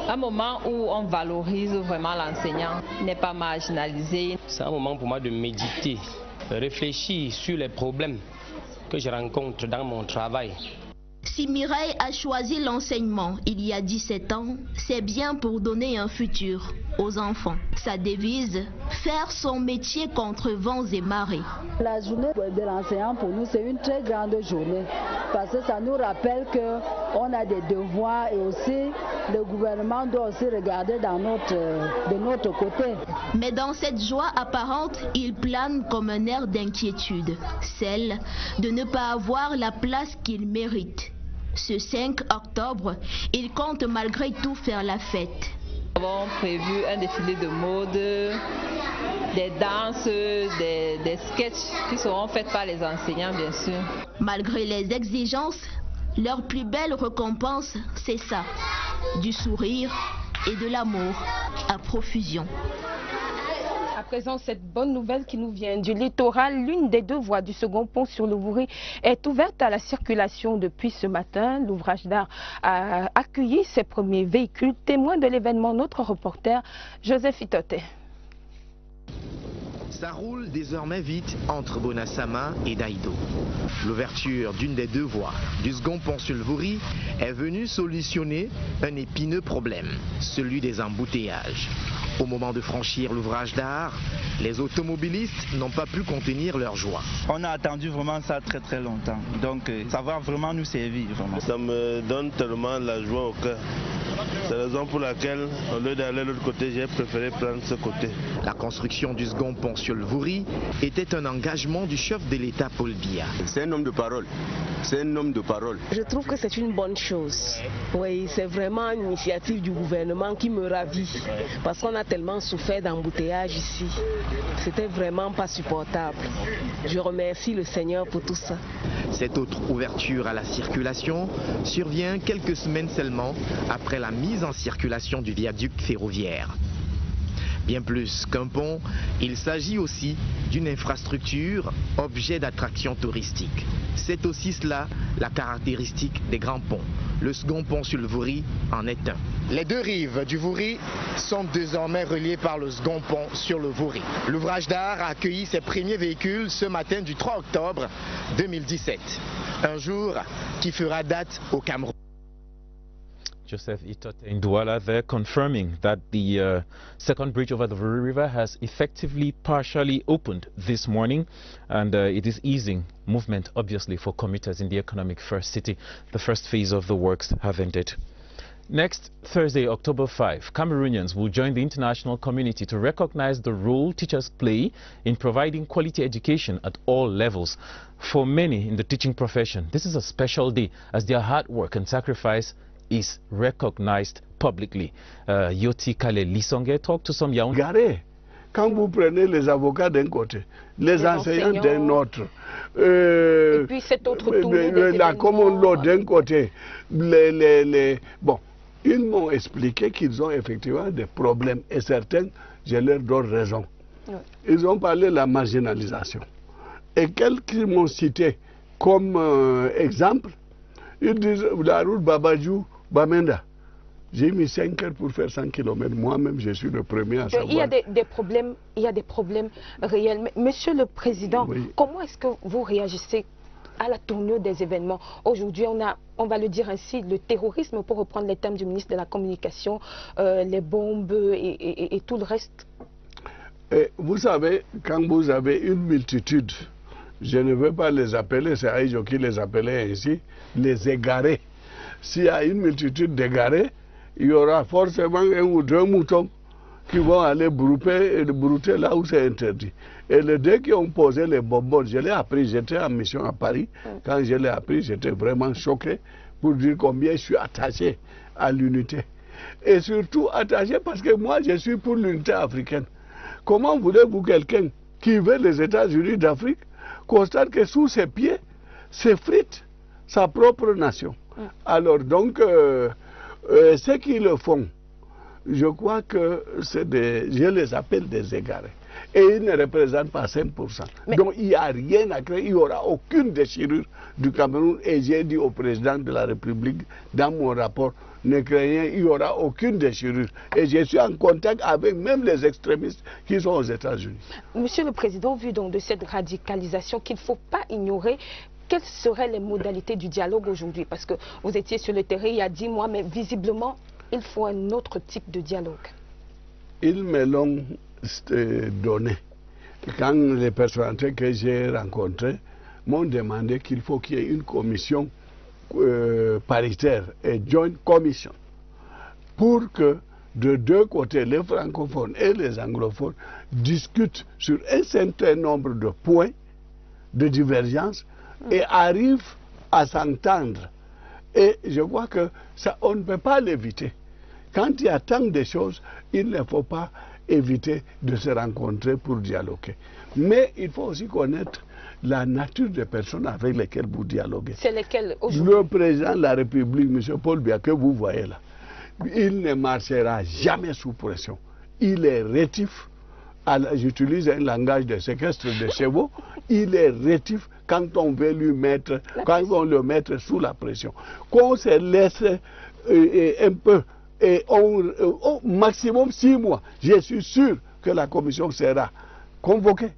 un moment où on valorise vraiment l'enseignant, il n'est pas marginalisé. C'est un moment pour moi de méditer, de réfléchir sur les problèmes que je rencontre dans mon travail. Si Mireille a choisi l'enseignement il y a 17 ans, c'est bien pour donner un futur aux enfants. Sa devise, faire son métier contre vents et marées. La journée de l'enseignant pour nous, c'est une très grande journée parce que ça nous rappelle qu'on a des devoirs et aussi le gouvernement doit aussi regarder de notre côté. Mais dans cette joie apparente, il plane comme un air d'inquiétude, celle de ne pas avoir la place qu'il mérite. Ce 5 octobre, il compte malgré tout faire la fête. Nous avons prévu un défilé de mode, des danses, des sketchs qui seront faits par les enseignants, bien sûr. Malgré les exigences, leur plus belle récompense, c'est ça, du sourire et de l'amour à profusion. À présent, cette bonne nouvelle qui nous vient du littoral, l'une des 2 voies du second pont sur le Wouri est ouverte à la circulation depuis ce matin. L'ouvrage d'art a accueilli ses premiers véhicules. Témoin de l'événement, notre reporter Joseph Itote. Ça roule désormais vite entre Bonassama et Daïdo. L'ouverture d'une des deux voies du second pont sur le Vouri est venue solutionner un épineux problème, celui des embouteillages. Au moment de franchir l'ouvrage d'art, les automobilistes n'ont pas pu contenir leur joie. On a attendu vraiment ça très longtemps, donc ça va vraiment nous servir. Vraiment. Ça me donne tellement la joie au cœur. C'est la raison pour laquelle, au lieu d'aller de l'autre côté, j'ai préféré prendre ce côté. La construction du second pont sur le Vouri était un engagement du chef de l'État Paul Biya. C'est un homme de parole. C'est un homme de parole. Je trouve que c'est une bonne chose. Oui, c'est vraiment une initiative du gouvernement qui me ravit. Parce qu'on a tellement souffert d'embouteillage ici. C'était vraiment pas supportable. Je remercie le Seigneur pour tout ça. Cette autre ouverture à la circulation survient quelques semaines seulement après la mise en circulation du viaduc ferroviaire. Bien plus qu'un pont, il s'agit aussi d'une infrastructure, objet d'attraction touristique. C'est aussi cela la caractéristique des grands ponts. Le second pont sur le Vouri en est un. Les deux rives du Vouri sont désormais reliées par le second pont sur le Vouri. L'ouvrage d'art a accueilli ses premiers véhicules ce matin du 3 octobre 2017. Un jour qui fera date au Cameroun. Joseph Itote in Douala there, confirming that the second bridge over the Vouri River has effectively partially opened this morning, and it is easing movement, obviously, for commuters in the economic first city. The first phase of the works have ended. Next Thursday, October 5, Cameroonians will join the international community to recognize the role teachers play in providing quality education at all levels. For many in the teaching profession, this is a special day as their hard work and sacrifice is recognized publicly. Yoti Kale Lisonge talked to some young... Quand vous prenez les avocats d'un côté, les enseignants d'un autre, et puis cet autre la common law d'un côté, bon, ils m'ont expliqué qu'ils ont effectivement des problèmes et certains, je leur donne raison. Oui. Ils ont parlé de la marginalisation. Et quelques m'ont cité comme exemple, ils disent la route Babadjou, Bamenda. J'ai mis 5 heures pour faire 100 km. Moi-même, je suis le premier à savoir. Il y a des problèmes réels. Monsieur le Président, oui. Comment est-ce que vous réagissez à la tournure des événements? Aujourd'hui, on va le dire ainsi, le terrorisme, pour reprendre les termes du ministre de la Communication, les bombes et tout le reste. Et vous savez, quand vous avez une multitude, je ne veux pas les appeler, c'est Aïjo qui les appelait ainsi, les égarés. S'il y a une multitude d'égarés, il y aura forcément un ou deux moutons qui vont aller brouter là où c'est interdit. Et les deux qui ont posé les bonbons, je l'ai appris, j'étais en mission à Paris. Quand je l'ai appris, j'étais vraiment choqué pour dire combien je suis attaché à l'unité. Et surtout attaché parce que moi, je suis pour l'unité africaine. Comment voulez-vous quelqu'un qui veut les États-Unis d'Afrique constate que sous ses pieds s'effrite sa propre nation? Alors donc, ceux qui le font, je crois que je les appelle des égarés. Et ils ne représentent pas 5%. Donc il n'y a rien à créer, il n'y aura aucune déchirure du Cameroun. Et j'ai dit au président de la République, dans mon rapport, ne craignez, il n'y aura aucune déchirure. Et je suis en contact avec même les extrémistes qui sont aux États-Unis. Monsieur le Président, vu donc de cette radicalisation qu'il ne faut pas ignorer, quelles seraient les modalités du dialogue aujourd'hui? Parce que vous étiez sur le terrain il y a 10 mois, mais visiblement, il faut un autre type de dialogue. Ils me l'ont donné. Quand les personnalités que j'ai rencontrées m'ont demandé qu'il faut qu'il y ait une commission paritaire, et joint commission, pour que de deux côtés, les francophones et les anglophones, discutent sur un certain nombre de points de divergence et arrivent à s'entendre. Et je crois que ça, on ne peut pas l'éviter. Quand il y a tant de choses, il ne faut pas éviter de se rencontrer pour dialoguer. Mais il faut aussi connaître la nature des personnes avec lesquelles vous dialoguez. C'est lesquelles aujourd'hui? Le président de la République, M. Paul Biya, que vous voyez là, il ne marchera jamais sous pression. Il est rétif. J'utilise un langage de séquestre de chevaux. Il est rétif quand on veut lui mettre, quand on le mettre sous la pression. Qu'on se laisse un peu, et au maximum 6 mois, je suis sûr que la commission sera convoquer.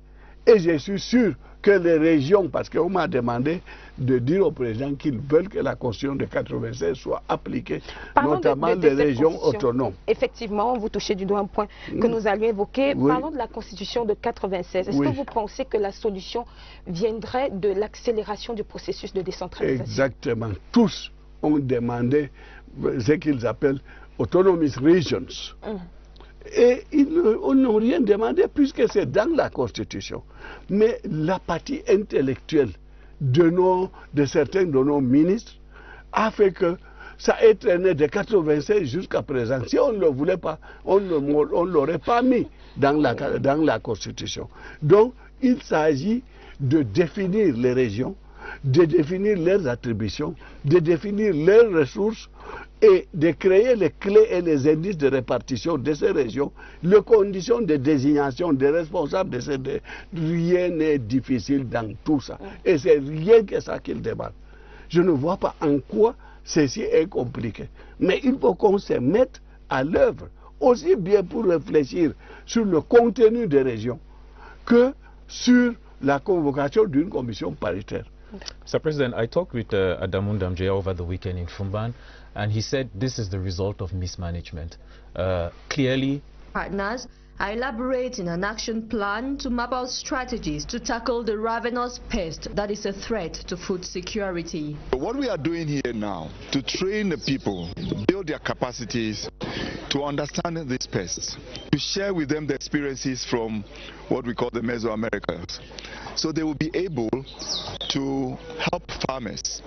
Et je suis sûr que les régions, parce qu'on m'a demandé de dire au président qu'ils veulent que la Constitution de 96 soit appliquée, notamment les régions autonomes. Effectivement, vous touchez du doigt un point que nous allions évoquer. Oui. Parlons de la Constitution de 96. Est-ce que vous pensez que la solution viendrait de l'accélération du processus de décentralisation? Exactement. Tous ont demandé ce qu'ils appellent Autonomous Regions. Et ils n'ont rien demandé puisque c'est dans la Constitution. Mais la partie intellectuelle de certains de nos ministres a fait que ça a traîné de 96 jusqu'à présent. Si on ne le voulait pas, on ne l'aurait pas mis dans la Constitution. Donc, il s'agit de définir les régions, de définir leurs attributions, de définir leurs ressources et de créer les clés et les indices de répartition de ces régions, les conditions de désignation des responsables de ces régions. Rien n'est difficile dans tout ça. Et c'est rien que ça qu'ils demandent. Je ne vois pas en quoi ceci est compliqué. Mais il faut qu'on se mette à l'œuvre, aussi bien pour réfléchir sur le contenu des régions que sur la convocation d'une commission paritaire. Mr. President, I talked with Adamu Ndamjeya over the weekend in Fumban, and he said this is the result of mismanagement. Clearly, partners are elaborating an action plan to map out strategies to tackle the ravenous pest that is a threat to food security. What we are doing here now, to train the people, to build their capacities, to understand these pests, to share with them the experiences from what we call the Mesoamericans, so they will be able to help farmers,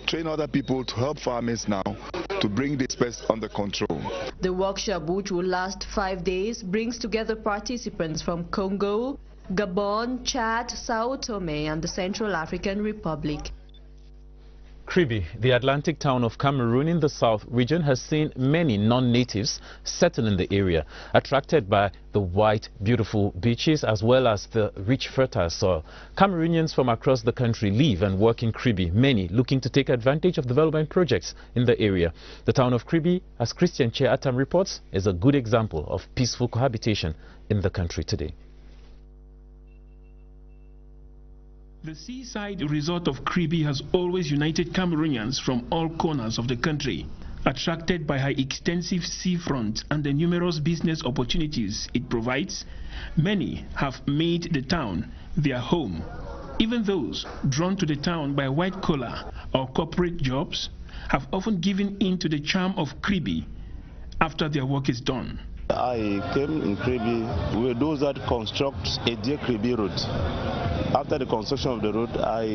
train other people to help farmers now to bring this pest under control. The workshop, which will last 5 days, brings together participants from Congo, Gabon, Chad, Sao Tome and the Central African Republic. Kribi, the Atlantic town of Cameroon in the south region, has seen many non-natives settle in the area, attracted by the white, beautiful beaches as well as the rich, fertile soil. Cameroonians from across the country live and work in Kribi, many looking to take advantage of development projects in the area. The town of Kribi, as Christian Che Atam reports, is a good example of peaceful cohabitation in the country today. The seaside resort of Kribi has always united Cameroonians from all corners of the country. Attracted by her extensive seafront and the numerous business opportunities it provides, many have made the town their home. Even those drawn to the town by white-collar or corporate jobs have often given in to the charm of Kribi after their work is done. I came in Kribi with those that construct a dear Kribi road. After the construction of the road, I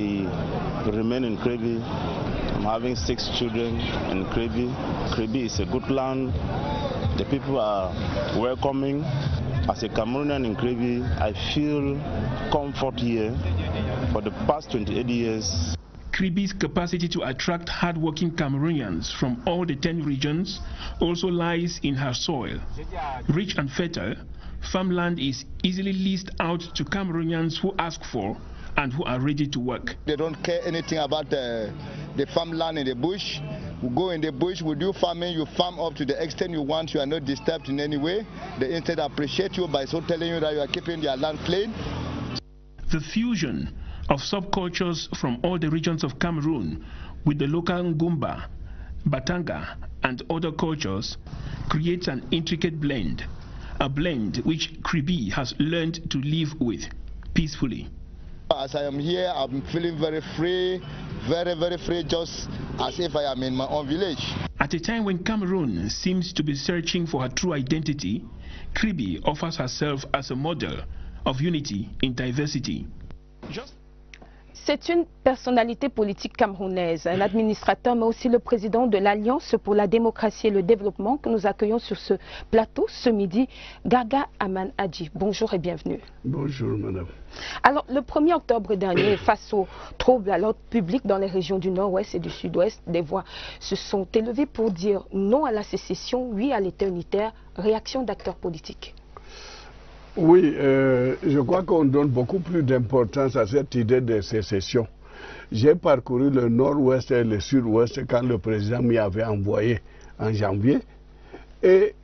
remain in Kribi. I'm having 6 children in Kribi. Kribi is a good land. The people are welcoming. As a Cameroonian in Kribi, I feel comfort here for the past 28 years. Kribi's capacity to attract hard-working Cameroonians from all the 10 regions also lies in her soil. Rich and fertile, farmland is easily leased out to Cameroonians who ask for and who are ready to work. They don't care anything about the farmland in the bush. We go in the bush, we do farming, you farm up to the extent you want, you are not disturbed in any way. They instead appreciate you by so telling you that you are keeping their land clean. The fusion of subcultures from all the regions of Cameroon with the local Ngumba, Batanga and other cultures creates an intricate blend, a blend which Kribi has learned to live with peacefully. As I am here, I'm feeling very free, very, very free, just as if I am in my own village. At a time when Cameroon seems to be searching for her true identity, Kribi offers herself as a model of unity in diversity. C'est une personnalité politique camerounaise, un administrateur, mais aussi le président de l'Alliance pour la démocratie et le développement que nous accueillons sur ce plateau ce midi, Gaga Aman Adji. Bonjour et bienvenue. Bonjour, madame. Alors, le 1er octobre dernier, face aux troubles à l'ordre public dans les régions du Nord-Ouest et du Sud-Ouest, des voix se sont élevées pour dire non à la sécession, oui à l'État unitaire. Réaction d'acteurs politiques. Oui, je crois qu'on donne beaucoup plus d'importance à cette idée de sécession. J'ai parcouru le nord-ouest et le sud-ouest quand le président m'y avait envoyé en janvier. Et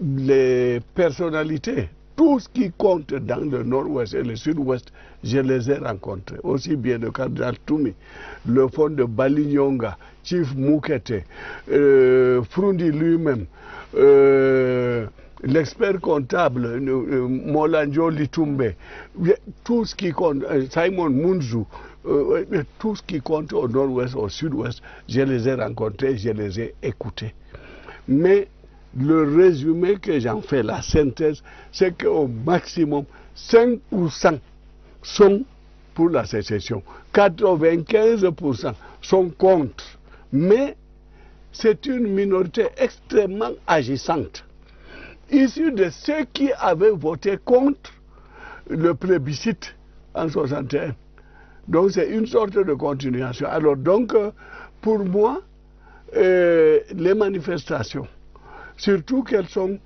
les personnalités tout ce qui compte dans le nord-ouest et le sud-ouest, je les ai rencontrés. Aussi bien le cardinal Toumi, le fond de Balinyonga, Chief Moukete, Frundi lui-même, l'expert comptable, Molanjo Litumbe, tout ce qui compte, Simon Munzu, tout ce qui compte au nord-ouest, au sud-ouest, je les ai rencontrés, je les ai écoutés. Mais le résumé que j'en fais, la synthèse, c'est qu'au maximum, 5% sont pour la sécession, 95% sont contre. Mais c'est une minorité extrêmement agissante, issue de ceux qui avaient voté contre le plébiscite en 61. Donc c'est une sorte de continuation. Alors donc, pour moi, les manifestations, surtout qu'elles sont